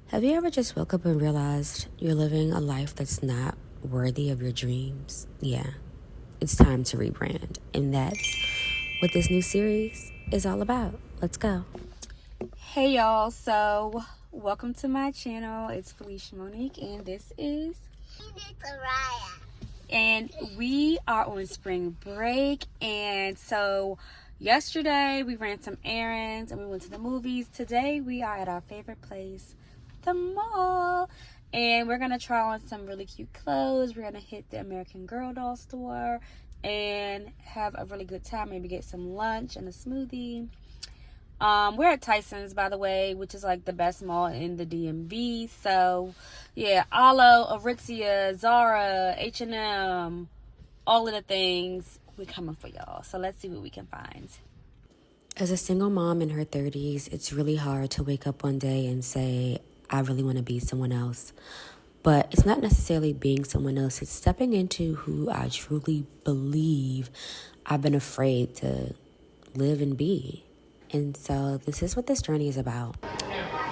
Have you ever just woke up and realized you're living a life that's not worthy of your dreams? Yeah, it's time to rebrand. And that's what this new series is all about. Let's go. Hey y'all, so welcome to my channel. It's Felicia Monique and this is Araya. and we are on spring break. And so yesterday we ran some errands and we went to the movies. Today we are at our favorite place, the mall, and we're gonna try on some really cute clothes. We're gonna hit the American Girl doll store and have a really good time. Maybe get some lunch and a smoothie. We're at Tysons, by the way, which is like the best mall in the DMV. So yeah, Alo, Aritzia, Zara, H&M, all of the things, we're coming for y'all. So let's see what we can find. As a single mom in her 30s, it's really hard to wake up one day and say, I really want to be someone else. But it's not necessarily being someone else. It's stepping into who I truly believe I've been afraid to live and be. And so this is what this journey is about.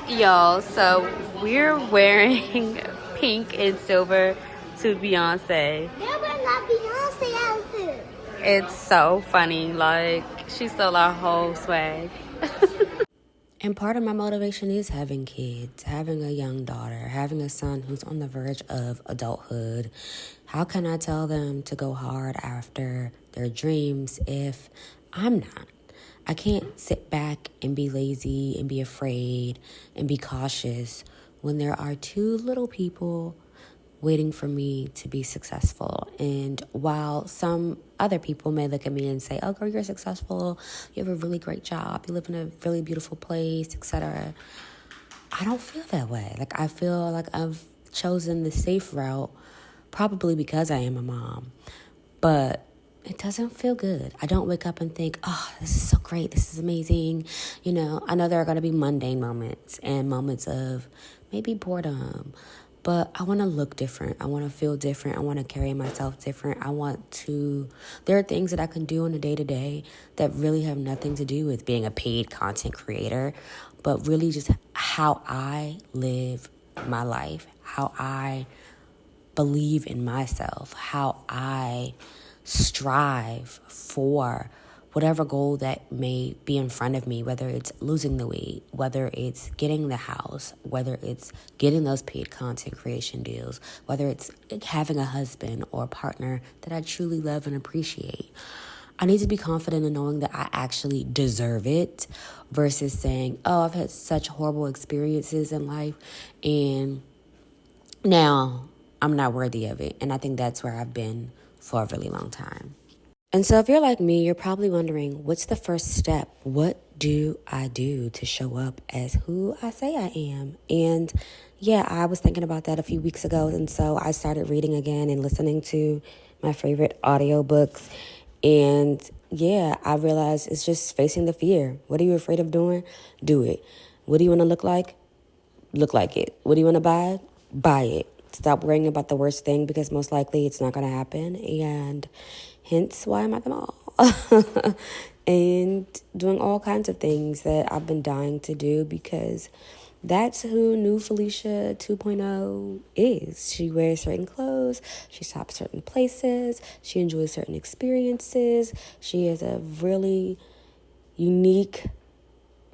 Y'all, so we're wearing pink and silver to Beyonce. That was not Beyonce outfit. It's so funny. Like, she stole our whole swag. And part of my motivation is having kids, having a young daughter, having a son who's on the verge of adulthood. How can I tell them to go hard after their dreams if I'm not? I can't sit back and be lazy and be afraid and be cautious when there are two little people waiting for me to be successful. And while some other people may look at me and say, oh, girl, you're successful, you have a really great job, you live in a really beautiful place, etc., I don't feel that way. Like, I feel like I've chosen the safe route, probably because I am a mom. But it doesn't feel good. I don't wake up and think, oh, this is so great. This is amazing. You know, I know there are going to be mundane moments and moments of maybe boredom, but I want to look different. I want to feel different. I want to carry myself different. There are things that I can do on a day-to-day that really have nothing to do with being a paid content creator, but really just how I live my life, how I believe in myself, how I strive for whatever goal that may be in front of me, whether it's losing the weight, whether it's getting the house, whether it's getting those paid content creation deals, whether it's having a husband or a partner that I truly love and appreciate. I need to be confident in knowing that I actually deserve it versus saying, oh, I've had such horrible experiences in life and now I'm not worthy of it. And I think that's where I've been for a really long time. And so if you're like me, you're probably wondering, what's the first step? What do I do to show up as who I say I am? And yeah, I was thinking about that a few weeks ago. And so I started reading again and listening to my favorite audiobooks. And yeah, I realized it's just facing the fear. What are you afraid of doing? Do it. What do you want to look like? Look like it. What do you want to buy? Buy it. Stop worrying about the worst thing because most likely it's not going to happen. And hence why I'm at the mall. And doing all kinds of things that I've been dying to do because that's who new Felicia 2.0 is. She wears certain clothes. She shops certain places. She enjoys certain experiences. She has a really unique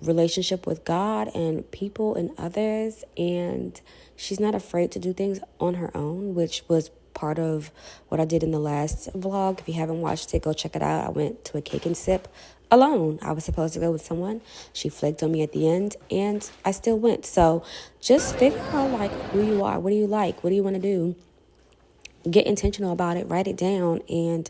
relationship with God and people and others, and she's not afraid to do things on her own, which was part of what I did in the last vlog. If you haven't watched it, go check it out. I went to a cake and sip alone. I was supposed to go with someone. She flaked on me at the end, and I still went. So just figure out like who you are. What do you like? What do you want to do? Get intentional about it. Write it down and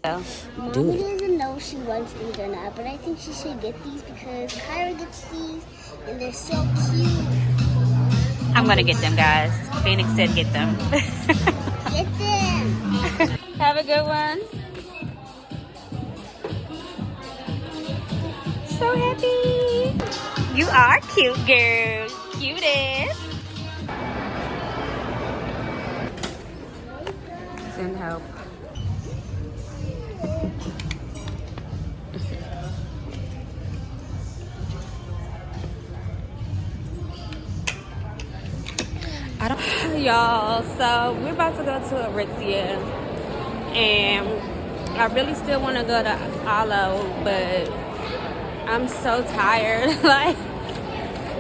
do Mommy it. doesn't know if she wants these or not, but I think she should get these because Kyra gets these and they're so cute. I'm gonna get them, guys. Phoenix said get them. Get them. Have a good one. So happy. You are cute, girl. Cutest. Send help. I don't, y'all. So we're about to go to Aritzia, and I really still want to go to Alo, but I'm so tired. Like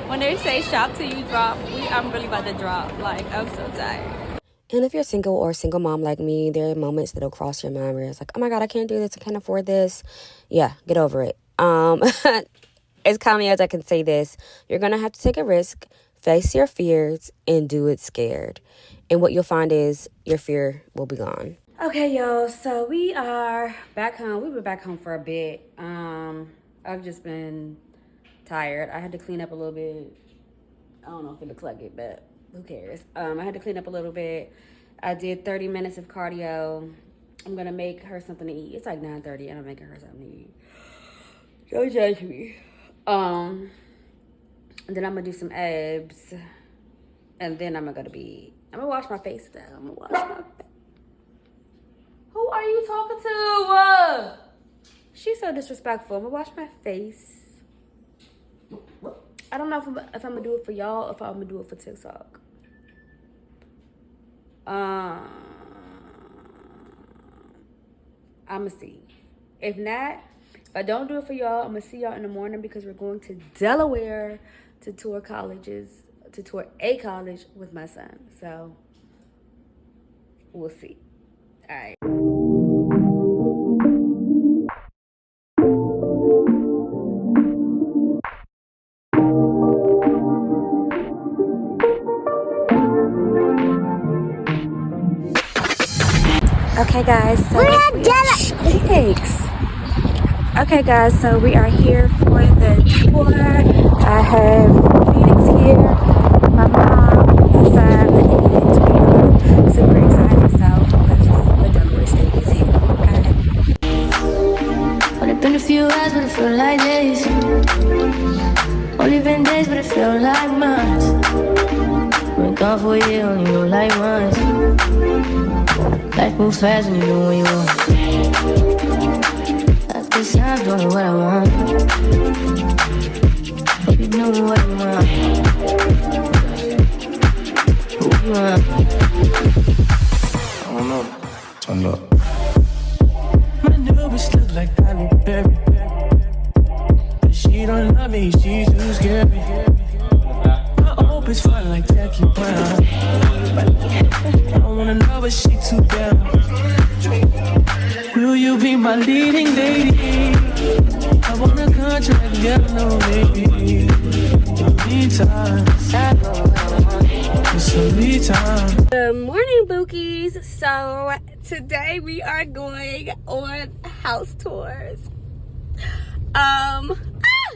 when they say shop till you drop, I'm really about to drop. Like I'm so tired. And if you're single or a single mom like me, there are moments that'll cross your mind where it's like, oh my God, I can't do this. I can't afford this. Yeah, get over it. As calmly as I can say this, you're going to have to take a risk, face your fears, and do it scared. And what you'll find is your fear will be gone. Okay, y'all. So we are back home. We've been back home for a bit. I've just been tired. I had to clean up a little bit. I don't know if it looks like it, but who cares? I had to clean up a little bit. I did 30 minutes of cardio. I'm going to make her something to eat. It's like 9:30 and I'm making her something to eat. Don't judge me. And then I'm going to do some abs. And then I'm going to wash my face though. I'm going to wash my face. Who are you talking to? She's so disrespectful. I'm going to wash my face. I don't know if I'm going to do it for y'all or if I'm going to do it for TikTok. I'm going to see. If not, if I don't do it for y'all, I'm going to see y'all in the morning because we're going to Delaware to tour a college with my son. So, we'll see. All right. Okay, guys. So Okay, guys. So we are here for the tour. I have Phoenix here, my mom, my son, and we are super excited. So let's see what Delaware State is here. Okay. Only been a few hours, but it feel like days. Only been days, but it feel like months. Been gone for a year, only know like once. Life moves fast when you do what you want. At this time, doing what I want. Hope you know what you want. Who you want? I don't know. Turn up. My new bitch look like Halle Berry. But she don't love me, she's too scary. My old bitch fine like Jackie Brown. I don't wanna know, but she too down. Will you be my leading lady? I want a contract, yeah, no maybe. In the meantime, it's a me time. Good morning, Bookies. So today we are going on house tours.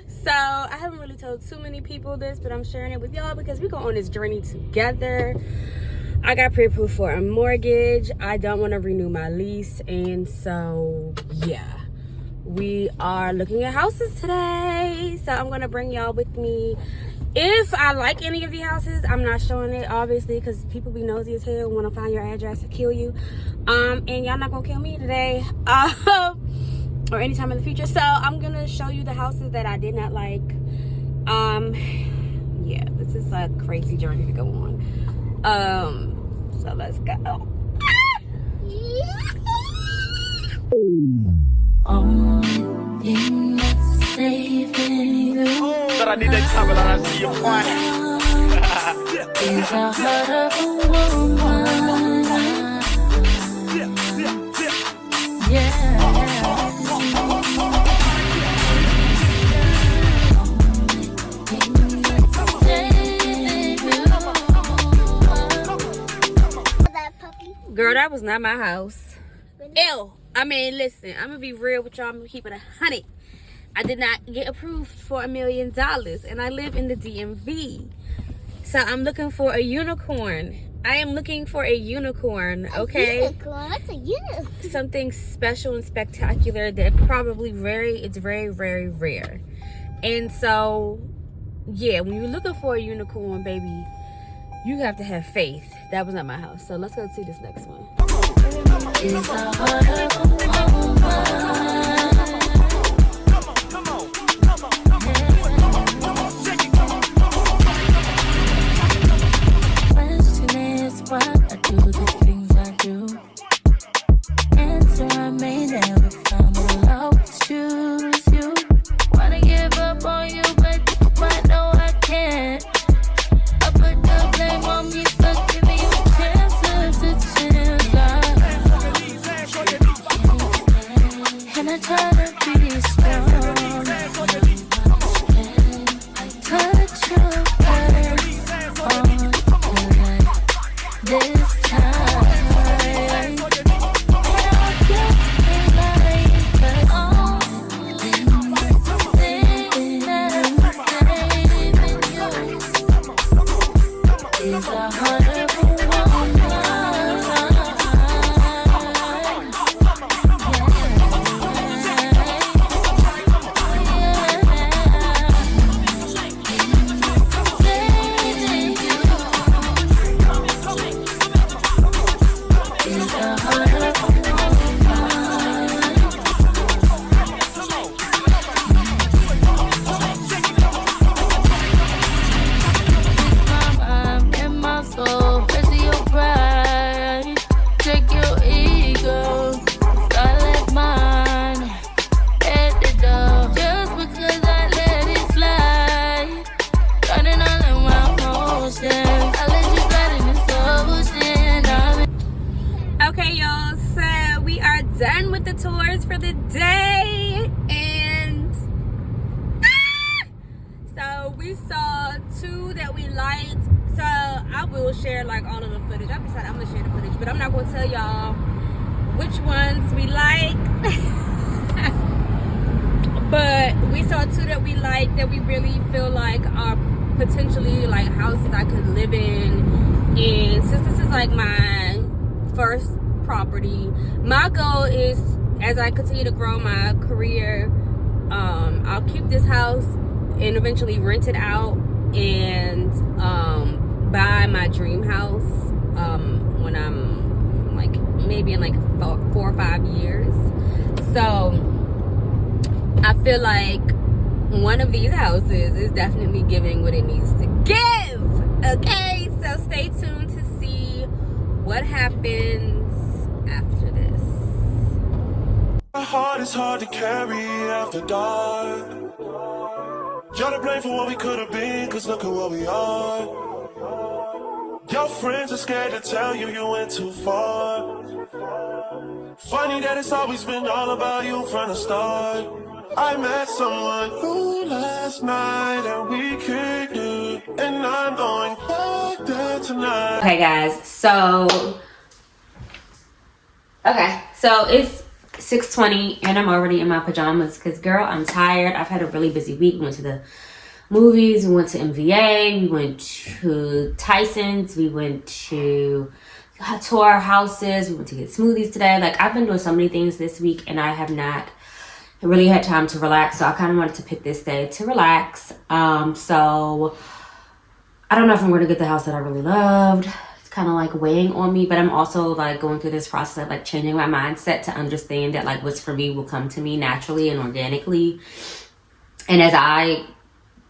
So I haven't really told too many people this, but I'm sharing it with y'all because we go on this journey together. I got pre-approved for a mortgage. I don't want to renew my lease, and so yeah, we are looking at houses today. So I'm gonna bring y'all with me. If I like any of the houses, I'm not showing it obviously because people be nosy as hell, want to find your address to kill you. And y'all not gonna kill me today. Or anytime in the future. So I'm gonna show you the houses that I did not like. Yeah, this is a crazy journey to go on. So let's go. But I need that time and I see your point. Girl, that was not my house. Ew. I mean, listen, I'm gonna be real with y'all. I'm gonna keep it 100. I did not get approved for $1 million, and I live in the DMV. So I'm looking for a unicorn. I am looking for a unicorn, okay? A unicorn? What's a unicorn? Something special and spectacular that probably it's very, very rare. And so, yeah, when you're looking for a unicorn, baby, you have to have faith. That was not my house. So let's go see this next one. this time. And I'll just remind you, 'cause all things that I'm saving you is 100 for one. Okay, y'all, so we are done with the tours for the day, and so we saw two that we liked. So I will share like all of the footage. I decided I'm gonna share the footage, but I'm not gonna tell y'all which ones we like. But we saw two that we like that we really feel like are potentially like houses I could live in. And since this is like my first property, my goal is, as I continue to grow my career, I'll keep this house and eventually rent it out and buy my dream house when I'm like maybe in like 4 or 5 years. So I feel like one of these houses is definitely giving what it needs to give. Okay, so stay tuned to see what happens after this. My heart is hard to carry after dark. You're to blame for what we could have been, cause look at what we are. Your friends are scared to tell you you went too far. Funny that it's always been all about you from the start. I met someone new last night and we kicked it, and I'm going back there tonight. Okay, guys, so it's 6:20 and I'm already in my pajamas because, girl, I'm tired. I've had a really busy week. We went to the movies, we went to MVA, we went to Tysons, we went to tour houses, we went to get smoothies today. Like, I've been doing so many things this week and I have not really had time to relax, so I kind of wanted to pick this day to relax. So I don't know if I'm going to get the house that I really loved. It's kind of like weighing on me, but I'm also like going through this process of like changing my mindset to understand that like what's for me will come to me naturally and organically. And as I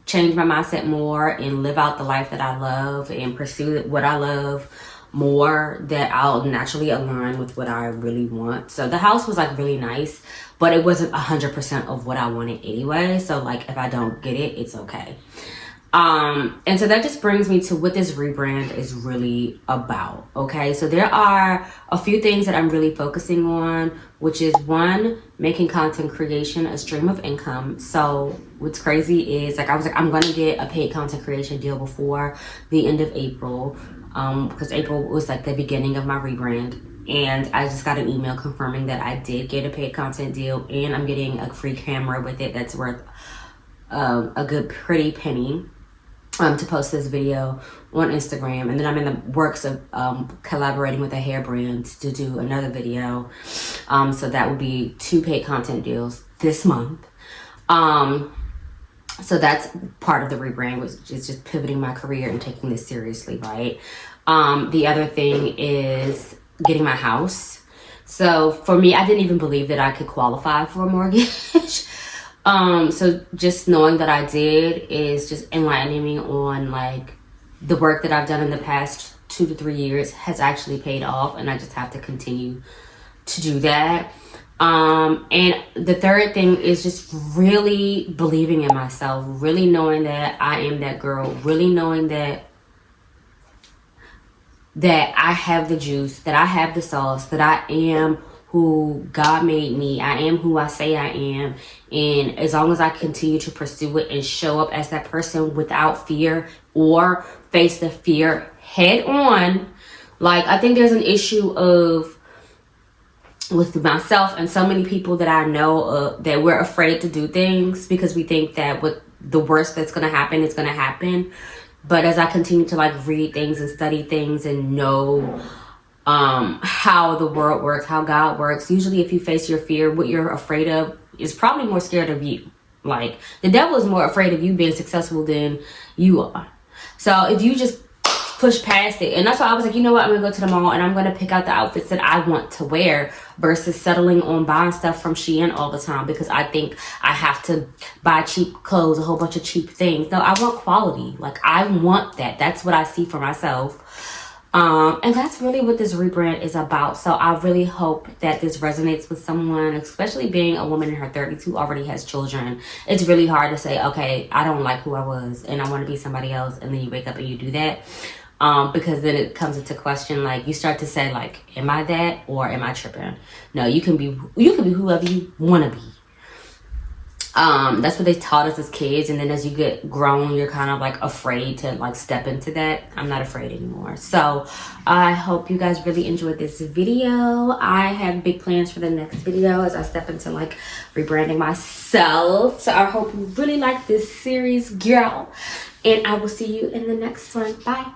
change my mindset more and live out the life that I love and pursue what I love more, that I'll naturally align with what I really want. So the house was like really nice, but it wasn't 100% of what I wanted anyway. So like if I don't get it, it's okay. And so that just brings me to what this rebrand is really about. Okay, so there are a few things that I'm really focusing on, which is one, making content creation a stream of income. So what's crazy is like I was like, I'm gonna get a paid content creation deal before the end of April, because April was like the beginning of my rebrand. And I just got an email confirming that I did get a paid content deal, and I'm getting a free camera with it that's worth a good pretty penny to post this video on Instagram. And then I'm in the works of collaborating with a hair brand to do another video. So that would be 2 paid content deals this month. So that's part of the rebrand, which is just pivoting my career and taking this seriously, right? The other thing is getting my house. So for me, I didn't even believe that I could qualify for a mortgage. So just knowing that I did is just enlightening me on like the work that I've done in the past 2 to 3 years has actually paid off, and I just have to continue to do that. And the third thing is just really believing in myself, really knowing that I am that girl, really knowing that I have the juice, that I have the sauce, that I am who God made me. I am who I say I am. And as long as I continue to pursue it and show up as that person without fear or face the fear head on, Like, I think there's an issue of, with myself and so many people that I know, that we're afraid to do things because we think that what the worst that's going to happen is going to happen. But as I continue to like read things and study things and know how the world works, how God works, usually if you face your fear, what you're afraid of is probably more scared of you. Like, the devil is more afraid of you being successful than you are. So if you just push past it, and that's why I was like, you know what, I'm gonna go to the mall and I'm gonna pick out the outfits that I want to wear versus settling on buying stuff from Shein all the time because I think I have to buy cheap clothes, a whole bunch of cheap things. No, I want quality. Like, I want that. That's what I see for myself. And that's really what this rebrand is about. So I really hope that this resonates with someone, especially being a woman in her 30s who already has children. It's really hard to say, okay, I don't like who I was and I want to be somebody else. And then you wake up and you do that. Because then it comes into question, like, you start to say, like, am I that or am I tripping? No, you can be whoever you want to be. That's what they taught us as kids, and then as you get grown, you're kind of like afraid to like step into that. I'm not afraid anymore. So I hope you guys really enjoyed this video. I have big plans for the next video as I step into like rebranding myself. So I hope you really like this series, girl, and I will see you in the next one. Bye.